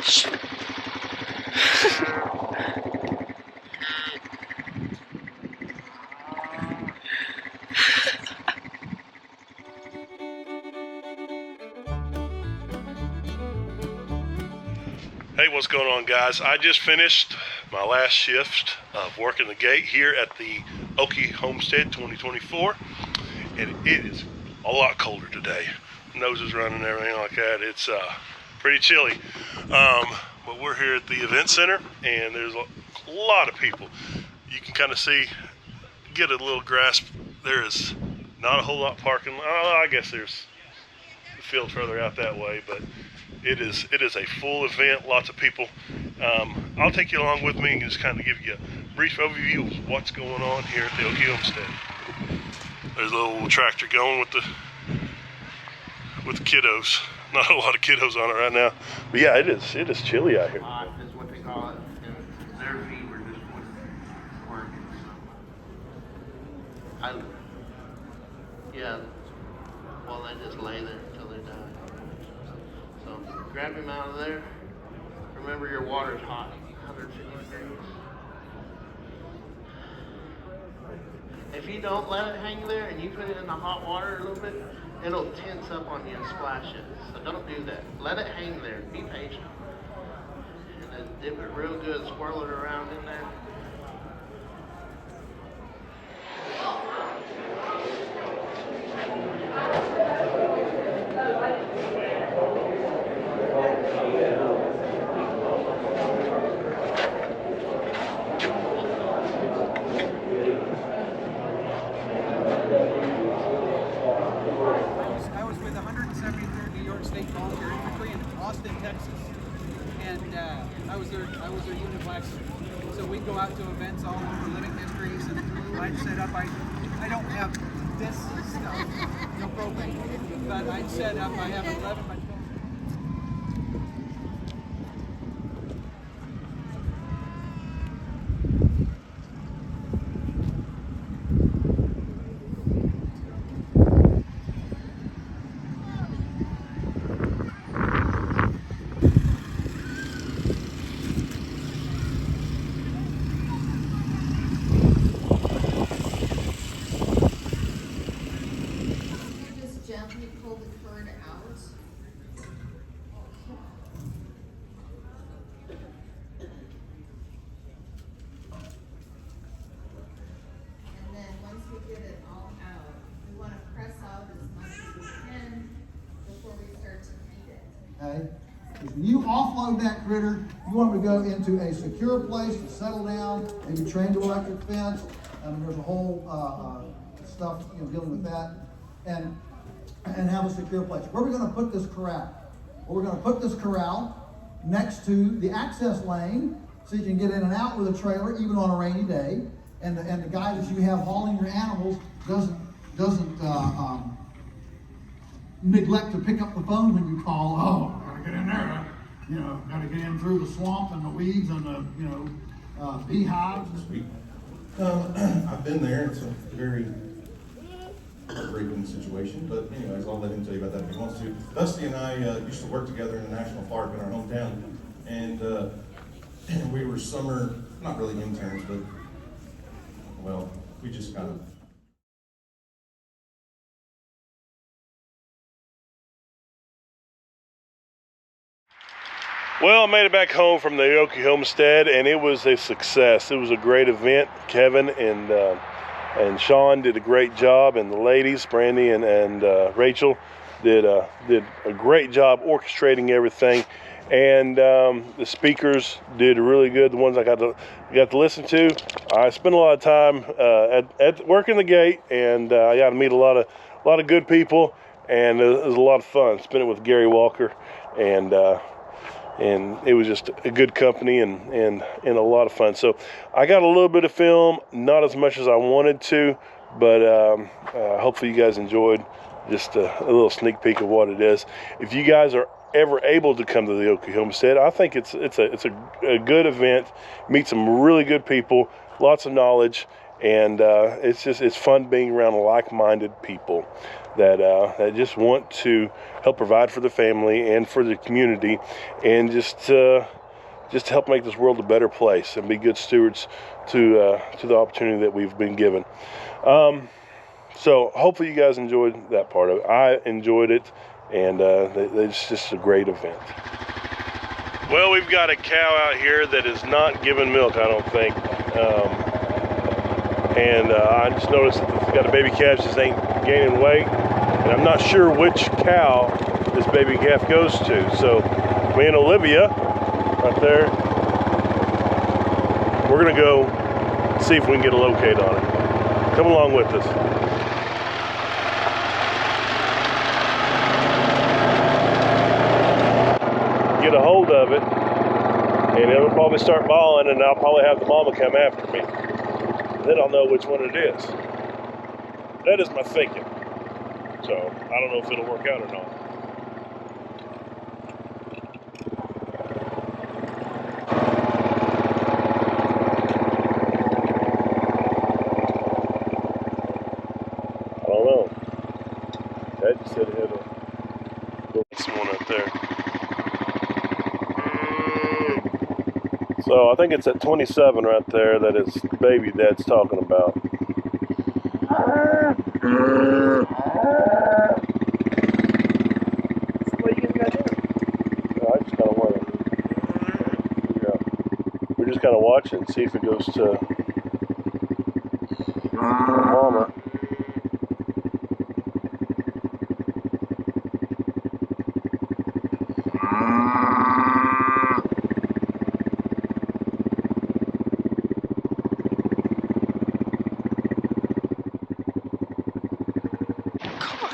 Hey, what's going on, guys? I just finished my last shift of working the gate here at the Oki Homestead 2024, and it is a lot colder today. Nose is running and everything like that. It's pretty chilly, but we're here at the event center, and there's a lot of people. You can kind of see, get a little grasp. There is not a whole lot parking. I guess there's the field further out that way, but it is a full event, lots of people. I'll take you along with me and just kind of give you a brief overview of what's going on here at the Oki Homestead. There's a little tractor going with the kiddos. Not a lot of kiddos on it right now, but yeah, it is chilly out here. Is what they call it, and their feet were just working. Well, they just lay there until they die. So grab him out of there. Remember, your water's hot, 150 degrees. If you don't let it hang there and you put it in the hot water a little bit, it'll tense up on you and splash it. So don't do that. Let it hang there. Be patient. And then dip it real good. Swirl it around in there. I was their unit wax. So we'd go out to events all over living histories, and I'd set up. I don't have this stuff, no propane, but I'd set up. I have 11 by 12. Okay. If you offload that critter, you want to go into a secure place to settle down, maybe train to electric fence. There's a whole stuff dealing with that, and have a secure place. Where are we going to put this corral? Well, we're going to put this corral next to the access lane, so you can get in and out with a trailer even on a rainy day, and the guy that you have hauling your animals doesn't neglect to pick up the phone when you call. Oh, gotta get in there, gotta get in through the swamp and the weeds and the beehives. I've been there. It's a very heartbreaking situation, but anyways, I'll let him tell you about that if he wants to. Dusty and I used to work together in the national park in our hometown, and we were summer, not really interns, but well, we just kind of. Well, I made it back home from the Oki Homestead, and it was a success. It was a great event. Kevin and Sean did a great job, and the ladies, Brandy and Rachel, did a great job orchestrating everything. And the speakers did really good. The ones I got to listen to. I spent a lot of time at working the gate, and I got to meet a lot of good people, and it was a lot of fun. Spent it with Gary Walker, and it was just a good company and a lot of fun. So I got a little bit of film, not as much as I wanted to, but hopefully you guys enjoyed just a little sneak peek of what it is. If you guys are ever able to come to the Oki Homestead, I think it's a good event. Meet some really good people, lots of knowledge, And it's fun being around like-minded people that just want to help provide for the family and for the community, and just help make this world a better place and be good stewards to the opportunity that we've been given. So hopefully you guys enjoyed that part of it. I enjoyed it, and it's just a great event. Well, we've got a cow out here that is not giving milk, I don't think. And I just noticed that it's got a baby calf, just ain't gaining weight. And I'm not sure which cow this baby calf goes to. So me and Olivia, right there, we're gonna go see if we can get a locate on it. Come along with us. Get a hold of it, and it'll probably start bawling, and I'll probably have the mama come after me. Then I'll know which one it is. That is my thinking. So I don't know if it'll work out or not. I don't know. Dad just said it had a this one up there. So I think it's at 27 right there that is the baby Dad's talking about. What are you gonna go do? I just kind of want to figure out. We're just kind of watching, see if it goes to mama.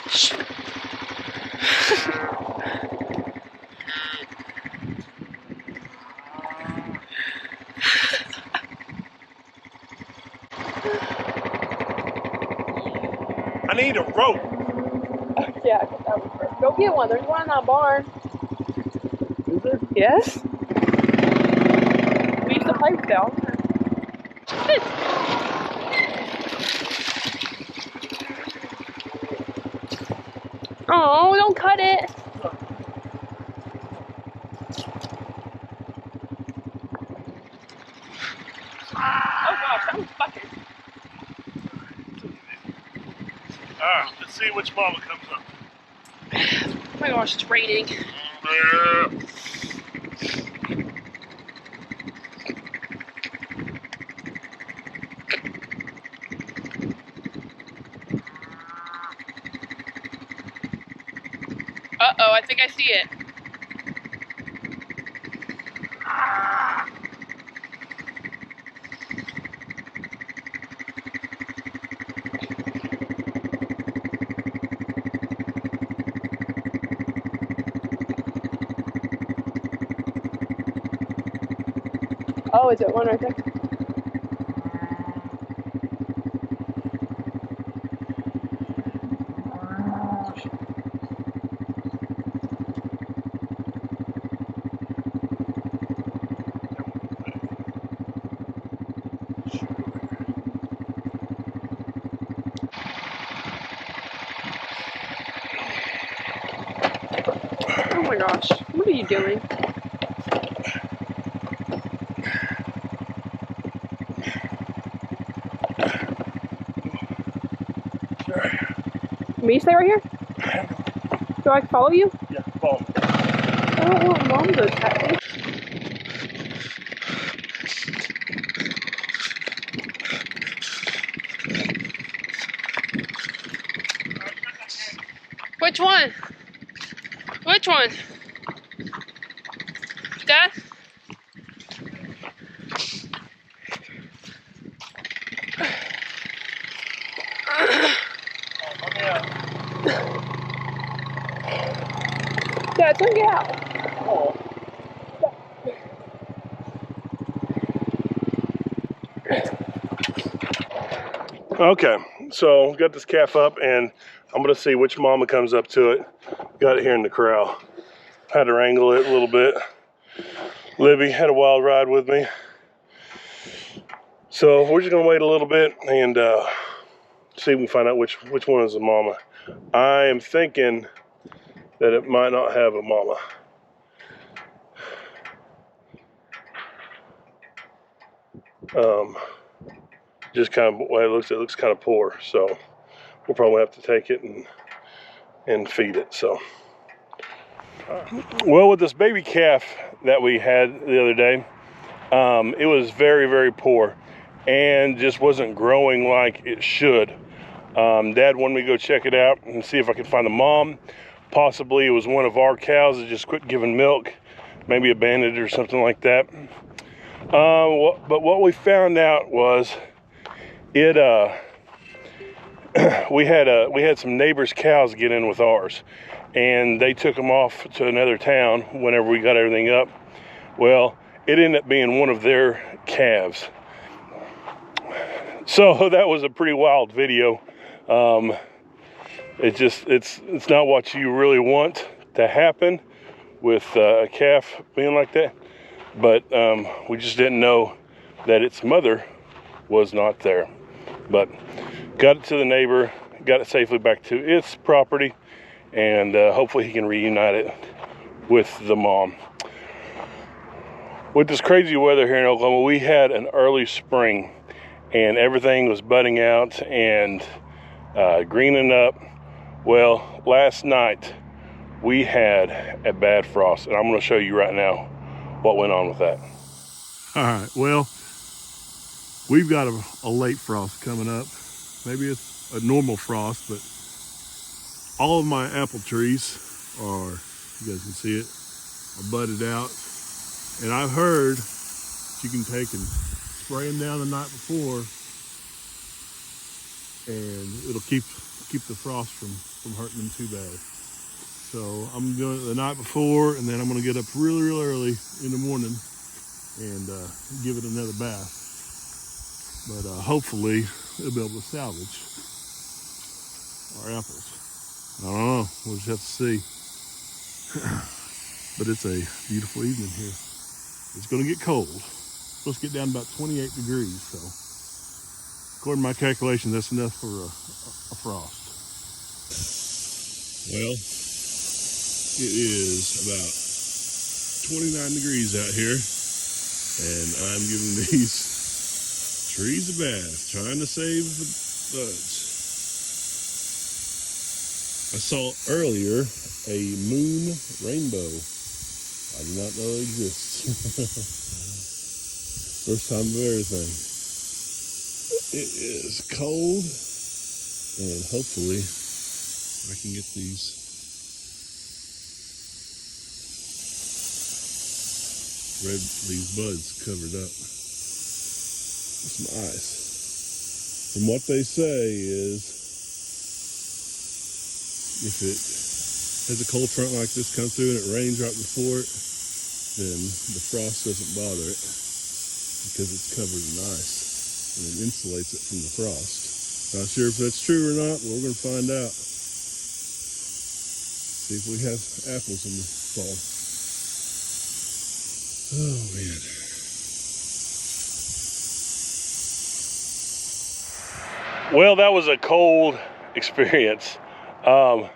Gosh. I need a rope. Yeah, that would work. Go get one. There's one in that barn. Is there? Yes. We used to play with that. Oh, don't cut it. Oh gosh, that was fucking. Alright, let's see which mama comes up. Oh my gosh, it's raining. Uh-oh, I think I see it. Oh, is it one right there? Oh my gosh, what are you doing? Me stay right here? Do I follow you? Yeah, follow me. I don't want mom to attack me. Which one? Which one? Dad? Dad, don't get out. Okay, so got this calf up, and I'm gonna see which mama comes up to it. Got it here in the corral. Had to wrangle it a little bit. Libby had a wild ride with me. So we're just gonna wait a little bit and see if we can find out which one is the mama. I am thinking that it might not have a mama. Just kind of the way it looks kind of poor. So we'll probably have to take it and feed it. So, well, with this baby calf that we had the other day, it was very, very poor and just wasn't growing like it should. Dad wanted me to go check it out and see if I could find a mom. Possibly it was one of our cows that just quit giving milk, maybe abandoned or something like that. But what we found out was we had some neighbors' cows get in with ours, and they took them off to another town whenever we got everything up. Well, it ended up being one of their calves. So that was a pretty wild video. It's not what you really want to happen with a calf being like that, but we just didn't know that its mother was not there. But got it to the neighbor, got it safely back to its property, and hopefully he can reunite it with the mom. With this crazy weather here in Oklahoma, we had an early spring and everything was budding out and greening up. Well, last night we had a bad frost, and I'm going to show you right now what went on with that. All right, well, we've got a late frost coming up. Maybe it's a normal frost, but all of my apple trees are, you guys can see it, are budded out. And I've heard you can take and spray them down the night before, and it'll keep the frost from hurting them too bad. So I'm doing it the night before, and then I'm gonna get up really, really early in the morning and give it another bath. But hopefully it'll be able to salvage our apples. I don't know, we'll just have to see. But it's a beautiful evening here. It's gonna get cold. It's supposed to get down about 28 degrees, so according to my calculations, that's enough for a frost. Well, it is about 29 degrees out here, and I'm giving these trees a bath, trying to save the buds. I saw earlier a moon rainbow. I did not know it exists. First time of everything. It is cold, and hopefully I can get these buds covered up with some ice. From what they say is, if it has a cold front like this come through and it rains right before it, then the frost doesn't bother it because it's covered in ice and it insulates it from the frost. Not sure if that's true or not, but we're going to find out. See if we have apples in the fall. Oh man. Well, that was a cold experience. What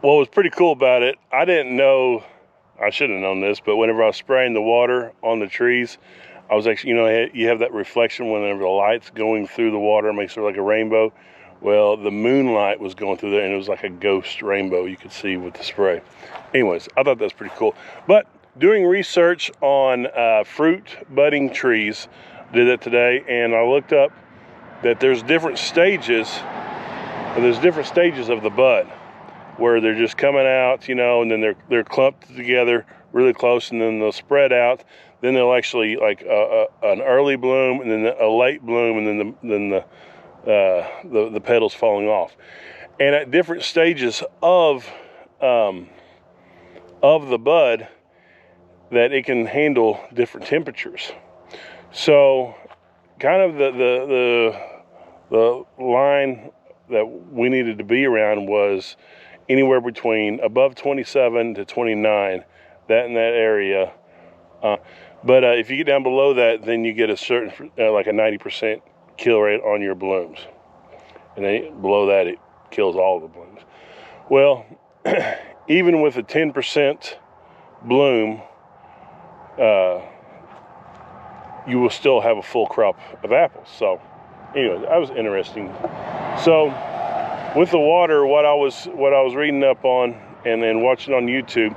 was pretty cool about it, I didn't know, I should have known this, but whenever I was spraying the water on the trees, I was actually, you have that reflection whenever the light's going through the water, it makes it like a rainbow. Well, the moonlight was going through there, and it was like a ghost rainbow you could see with the spray. Anyways, I thought that was pretty cool. But doing research on fruit budding trees, did that today, and I looked up that there's different stages of the bud, where they're just coming out, and then they're clumped together really close, and then they'll spread out. Then they'll actually like an early bloom, and then a late bloom, and then the petals falling off. And at different stages of the bud, that it can handle different temperatures. So, kind of the line that we needed to be around was anywhere between above 27 to 29, that in that area, But if you get down below that, then you get a certain, like a 90% kill rate on your blooms. And then below that, it kills all the blooms. Well, even with a 10% bloom, you will still have a full crop of apples. So anyway, that was interesting. So with the water, what I was reading up on and then watching on YouTube,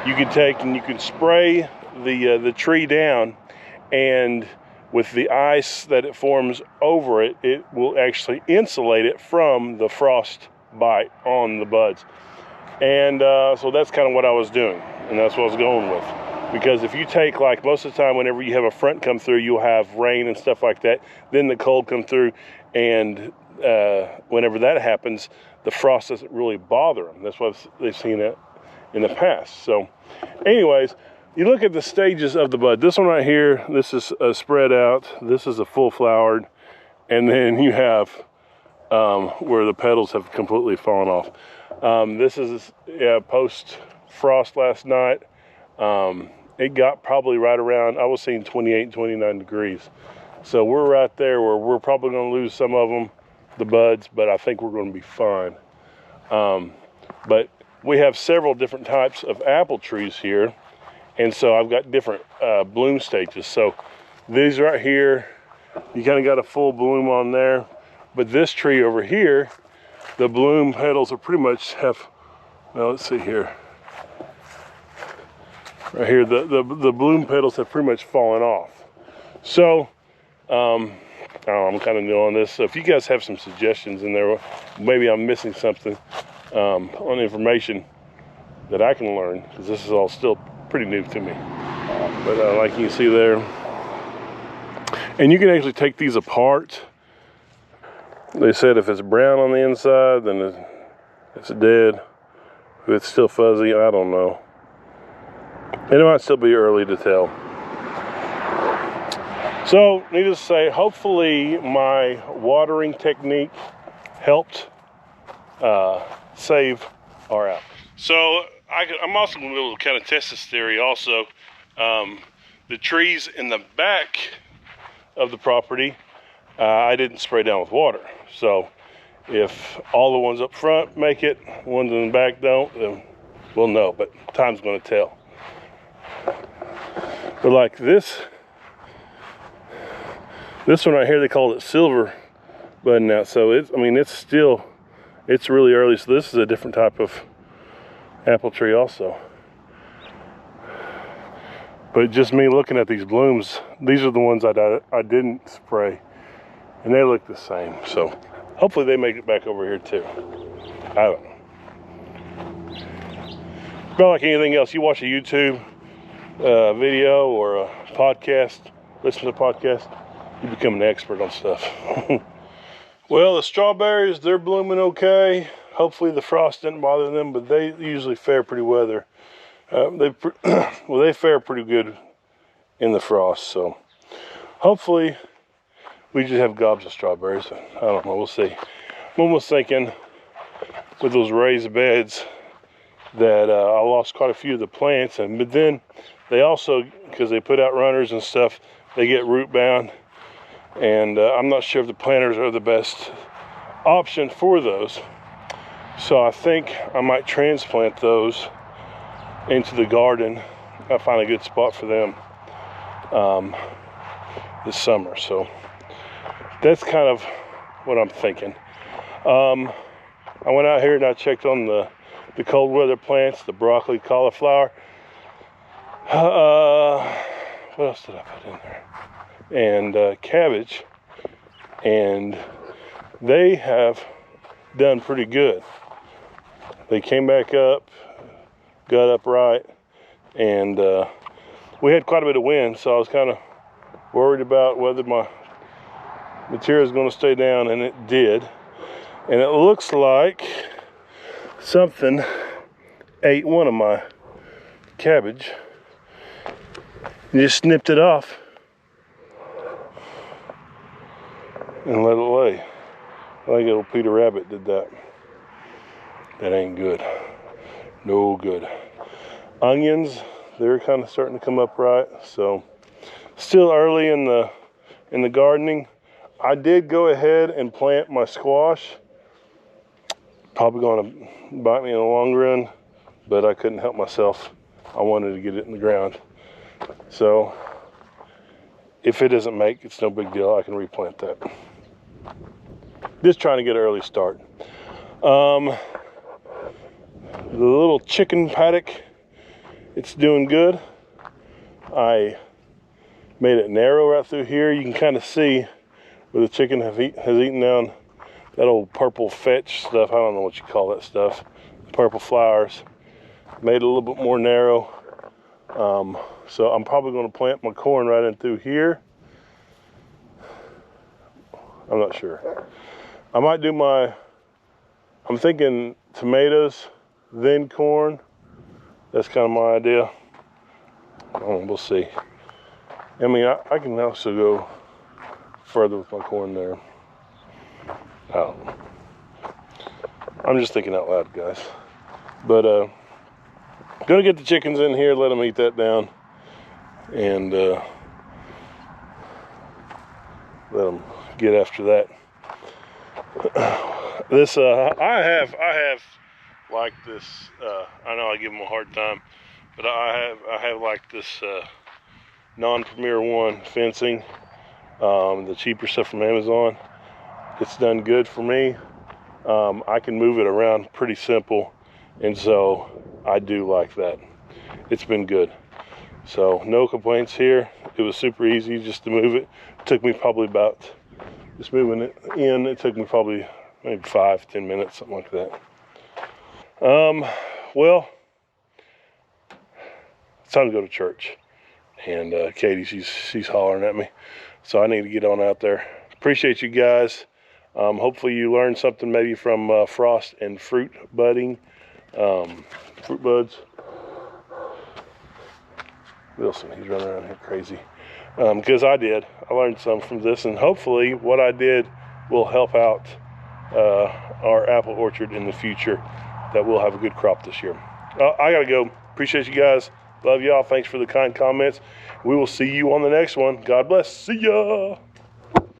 you can take and you can spray the tree down, and with the ice that it forms over it, it will actually insulate it from the frost bite on the buds. And so that's kind of what I was doing, and that's what I was going with. Because if you take, like most of the time, whenever you have a front come through, you'll have rain and stuff like that. Then the cold come through, and whenever that happens, the frost doesn't really bother them. That's why they've seen it in the past. So anyways, you look at the stages of the bud. This one right here, this is spread out. This is a full flowered. And then you have where the petals have completely fallen off. This is post frost last night. It got probably right around, I was seeing 28, 29 degrees. So we're right there where we're probably going to lose some of them, the buds, but I think we're going to be fine. But we have several different types of apple trees here. And so I've got different bloom stages. So these right here, you kind of got a full bloom on there. But this tree over here, the bloom petals are pretty much have, well, let's see here. Right here, the bloom petals have pretty much fallen off. So, I'm kind of new on this. So if you guys have some suggestions in there, maybe I'm missing something on information that I can learn, because this is all still pretty new to me. But like you can see there, and you can actually take these apart. They said if it's brown on the inside, then it's dead. If it's still fuzzy, I don't know. And it might still be early to tell. So, needless to say, hopefully my watering technique helped save our apples. So, I'm also going to be able to kind of test this theory also. The trees in the back of the property, I didn't spray down with water. So, if all the ones up front make it, ones in the back don't, then we'll know. But time's going to tell. But like this one right here, they called it silver budding out. So it's really early. So this is a different type of apple tree also. But just me looking at these blooms, these are the ones I didn't spray, and they look the same. So hopefully they make it back over here too. I don't know. But like anything else, you watch a YouTube video or a podcast, listen to a podcast, you become an expert on stuff. Well, the strawberries, they're blooming okay. Hopefully the frost didn't bother them, but they usually fare pretty well. They fare pretty good in the frost. So hopefully we just have gobs of strawberries. I don't know, we'll see. I'm almost thinking with those raised beds that I lost quite a few of the plants, but then they also, because they put out runners and stuff, they get root bound, and I'm not sure if the planters are the best option for those. So I think I might transplant those into the garden. I'll find a good spot for them this summer. So that's kind of what I'm thinking. I went out here and I checked on the cold weather plants, the broccoli, cauliflower. What else did I put in there? And cabbage. And they have done pretty good. They came back up, got up right, and we had quite a bit of wind, so I was kind of worried about whether my material is going to stay down, and it did. And it looks like something ate one of my cabbage and just snipped it off and let it lay. I think little Peter Rabbit did that. That ain't good. No good. Onions, they're kind of starting to come up right. So still early in the gardening. I did go ahead and plant my squash. Probably going to bite me in the long run, but I couldn't help myself. I wanted to get it in the ground. So if it doesn't make, it's no big deal. I can replant that. Just trying to get an early start. The little chicken paddock, it's doing good. I made it narrow right through here. You can kind of see where the chicken has eaten down that old purple fetch stuff. I don't know what you call that stuff. Purple flowers. Made it a little bit more narrow. So I'm probably going to plant my corn right in through here. I'm not sure. I might do I'm thinking tomatoes, then corn. That's kind of my idea. We'll see. I mean, I can also go further with my corn there. I don't know. I'm just thinking out loud, guys. But gonna get the chickens in here, let them eat that down, and let them get after that. This I have liked this. I know I give them a hard time, but I have liked this non-Premier One fencing, the cheaper stuff from Amazon. It's done good for me. I can move it around pretty simple, and so I do like that. It's been good. So no complaints here. It was super easy just to move it. It took me probably about, just moving it in, it took me probably maybe 5-10 minutes, something like that. Well, it's time to go to church. And Katie, she's hollering at me. So I need to get on out there. Appreciate you guys. Hopefully you learned something maybe from frost and fruit budding, fruit buds. Wilson, he's running around here crazy. Because I learned some from this, and hopefully what I did will help out our apple orchard in the future, that we'll have a good crop this year. I gotta go. Appreciate you guys. Love y'all. Thanks for the kind comments. We will see you on the next one. God bless. See ya.